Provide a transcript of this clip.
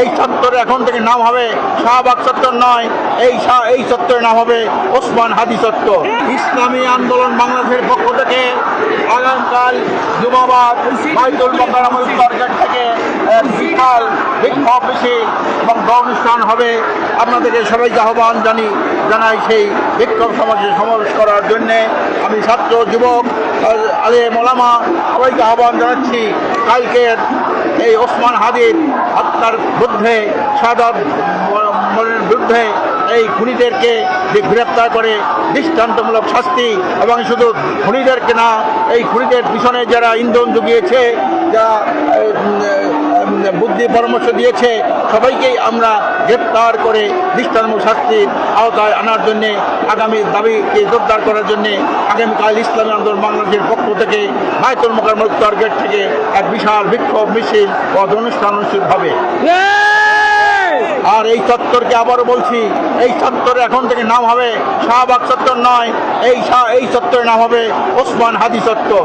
এই চত্বরে এখন থেকে নাম হবে শাহবাগ চত্বর নয়, এই চত্বরের নাম হবে ওসমান হাদি চত্বর। ইসলামী আন্দোলন বাংলাদেশের পক্ষ থেকে আগামীকাল জুমাবাদ বাইতুল মোকাররম গেট থেকে এক বিশাল বিক্ষোভ মিছিল এবং অনুষ্ঠান হবে। আপনাদেরকে সবাইকে আহ্বান জানাই সেই বিক্ষোভ সমাবেশ করার জন্যে। আমি ছাত্র যুবক আলেম ওলামা সবাইকে আহ্বান জানাচ্ছি কালকের এই ওসমান হাদির হত্যার বিরুদ্ধে, শাহাদাত বরণের বিরুদ্ধে এই খুনিদেরকে গ্রেপ্তার করে দৃষ্টান্তমূলক শাস্তি, এবং শুধু খুনিদেরকে না, এই খুনিদের পিছনে যারা ইন্ধন জুগিয়েছে, যারা বুদ্ধি পরামর্শ দিয়েছে, সবাইকেই আমরা গ্রেপ্তার করে দৃষ্টান্তমূলক শাস্তির আওতায় আনার জন্যে, আগামী দাবিকে জোরদার করার জন্যে আগামীকাল ইসলামী আন্দোলন বাংলাদেশের পক্ষ থেকে বাইতুল মোকাররম গেট থেকে এক বিশাল বিক্ষোভ মিছিল ও অনুষ্ঠান অনুষ্ঠিত হবে। আর এই চত্বরকে আবারও বলছি, এই চত্বরে এখন থেকে নাম হবে শাহবাগ চত্বর নয়, এই চত্বরের নাম হবে ওসমান হাদি চত্বর।